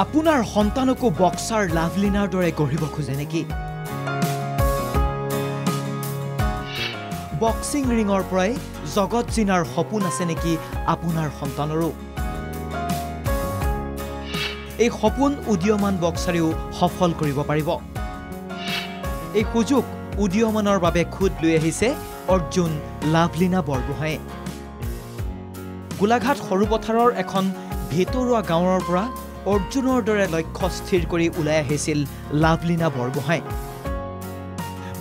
আপোনাৰ সন্তানকো বক্সাৰ লাভলিনাৰ দৰে গঢ়িব খোজে নেকি? বক্সিং ৰিঙৰ পৰাই জগত জিনাৰ সপোন আছে নেকি আপোনাৰ সন্তানৰো? এই সপোন উদীয়মান বক্সাৰেও সফল কৰিব পাৰিব। এই সুযোগ উদীয়মানৰ বাবে খুদ লৈ আহিছে অৰ্জুন লাভলিনা বৰগোহাঁয়ে। গোলাঘাট সৰুপথাৰৰ এখন ভিতৰুৱা গাঁৱৰ পৰা অৰ্জুনৰ দৰে লক্ষ্য স্থিৰ কৰি ওলাই আহিছিল লাভলিনা বৰগোহাঁই।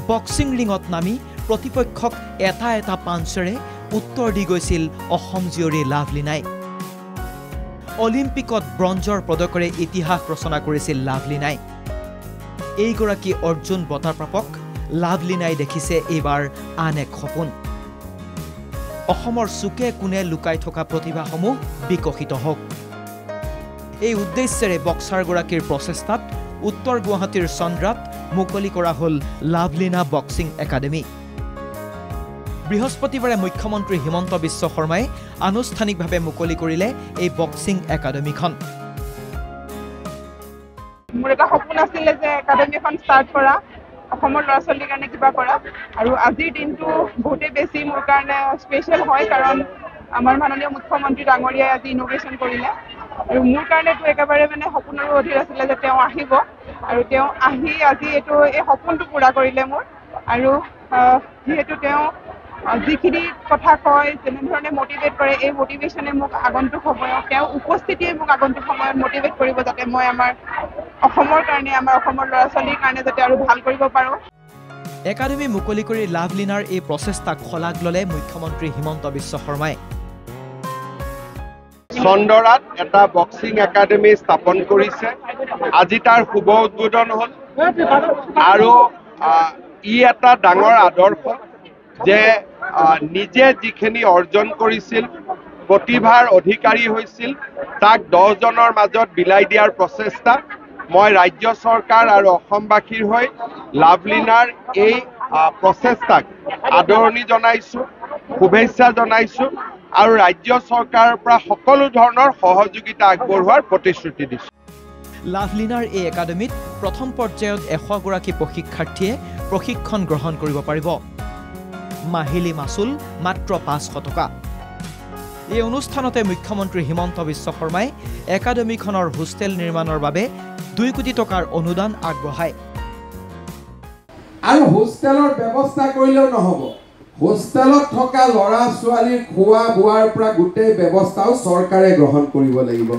বক্সিং ৰিঙত নামি প্ৰতিপক্ষক এটা এটা পাঞ্চেৰে উত্তৰ দি গৈছিল অসম জীয়ৰী লাভলিনাই। অলিম্পিকত ব্ৰঞ্জৰ পদকেৰে ইতিহাস ৰচনা কৰিছিল লাভলিনাই। এইগৰাকী অৰ্জুন বঁটা প্ৰাপক লাভলিনাই দেখিছে এইবাৰ আন এক সপোন। অসমৰ চুকে কোণে লুকাই থকা প্ৰতিভাসমূহ বিকশিত হওক। এই উদ্দেশ্যেৰে বক্সাৰগৰাকীৰ প্ৰচেষ্টাত উত্তৰ গুৱাহাটীৰ চন্দ্ৰাত মুকলি কৰা হ'ল লাভলিনা বক্সিং একাডেমী। বৃহস্পতিবাৰে মুখ্যমন্ত্ৰী হিমন্ত বিশ্ব শৰ্মাই আনুষ্ঠানিকভাৱে মুকলি কৰিলে এই বক্সিং একাডেমীখন। মোৰ এটা সপোন আছিলে যে একাডেমী এখন ষ্টাৰ্ট কৰা, অসমৰ ল'ৰা ছোৱালীৰ কাৰণে কিবা কৰা, আৰু আজিৰ দিনটো বহুতেই বেছি মোৰ কাৰণে স্পেচিয়েল হয়, কাৰণ আমাৰ মাননীয় মুখ্যমন্ত্ৰী ডাঙৰীয়াই আজি ইন'ভেশ্যন কৰিলে। আৰু মোৰ কাৰণেতো একেবাৰে সপোনৰো অধীৰ আছিলে যে তেওঁ আহিব, আৰু তেওঁ আহি আজি এই সপোনটো পূৰা কৰিলে মোৰ। আৰু যিহেতু তেওঁ যিখিনি কথা কয়, যেনেধৰণে মটিভেট কৰে, এই মটিভেশ্যনে মোক আগন্তুক সময়ত, তেওঁৰ উপস্থিতিয়ে মোক আগন্তুক সময়ত মটিভেট কৰিব, যাতে মই আমাৰ অসমৰ কাৰণে, আমাৰ অসমৰ ল'ৰা ছোৱালীৰ কাৰণে যাতে আৰু ভাল কৰিব পাৰোঁ। একাডেমী মুকলি কৰি লাভলিনাৰ এই প্ৰচেষ্টাক শলাগ ল'লে মুখ্যমন্ত্ৰী হিমন্ত বিশ্ব শৰ্মাই। চন্দৰাত এটা বক্সিং একাডেমী স্থাপন কৰিছে। আজি তাৰ শুভ উদ্বোধন হ'ল, আৰু ই এটা ডাঙৰ আদৰ্শ যে নিজে যিখিনি অৰ্জন কৰিছিল, প্ৰতিভাৰ অধিকাৰী হৈছিল, তাক 10 জনৰ মাজত বিলাই দিয়াৰ প্ৰচেষ্টা। মই ৰাজ্য চৰকাৰ আৰু অসমবাসীৰ হৈ লাভলিনাৰ এই প্ৰচেষ্টাক আদৰণি জনাইছোঁ, শুভেচ্ছা জনাইছোঁ, আৰু ৰাজ্য চৰকাৰৰ পৰা সকলো ধৰণৰ সহযোগিতা আগবঢ়োৱাৰ প্ৰতিশ্ৰুতি দিছোঁ। লাভলিনাৰ এই একাডেমীত প্ৰথম পৰ্যায়ত 100 গৰাকী প্ৰশিক্ষাৰ্থীয়ে প্ৰশিক্ষণ গ্ৰহণ কৰিব পাৰিব। মাহিলী মাচুল মাত্ৰ 500 টকা। এই অনুষ্ঠানতে মুখ্যমন্ত্ৰী হিমন্ত বিশ্ব শৰ্মাই একাডেমীখনৰ হোষ্টেল নিৰ্মাণৰ বাবে 2 কোটি টকাৰ অনুদান আগবঢ়ায়। আৰু হোষ্টেলৰ ব্যৱস্থা কৰিলেও নহ'ব, হোষ্টেলত থকা ল'ৰা ছোৱালীৰ খোৱা বোৱাৰ পৰা গোটেই ব্যৱস্থাও চৰকাৰে গ্ৰহণ কৰিব লাগিব,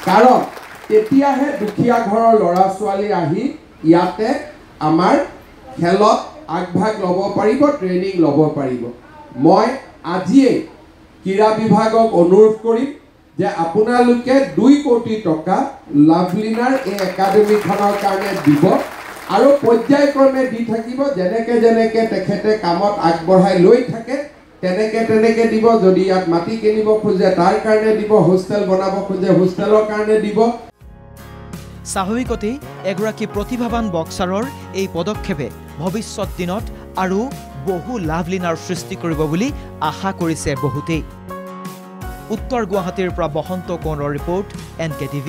কাৰণ তেতিয়াহে দুখীয়া ঘৰৰ ল'ৰা ছোৱালী আহি ইয়াতে আমাৰ খেলত আগভাগ ল'ব পাৰিব, ট্ৰেইনিং ল'ব পাৰিব। মই আজিয়েই ক্ৰীড়া বিভাগক অনুৰোধ কৰিম যে আপোনালোকে 2 কোটি টকা লাভলিনাৰ এই একাডেমীখনৰ কাৰণে দিব, আৰু পৰ্যায়ক্ৰমে দি থাকিব। যেনেকে যেনেকে তেখেতে কামত আগবঢ়াই লৈ থাকে তেনেকে দিব। যদি ইয়াত মাটি কিনিব খোজে তাৰ কাৰণে দিব, হোষ্টেল বনাব খোজে হোষ্টেলৰ কাৰণে দিব। স্বাভাৱিকতেই এগৰাকী প্ৰতিভাৱান বক্সাৰৰ এই পদক্ষেপে ভৱিষ্যত দিনত আৰু বহু লাভলিনাৰ সৃষ্টি কৰিব বুলি আশা কৰিছে বহুতেই। উত্তৰ গুৱাহাটীৰ পৰা বসন্ত কোঁৱৰৰ ৰিপৰ্ট, NKTV।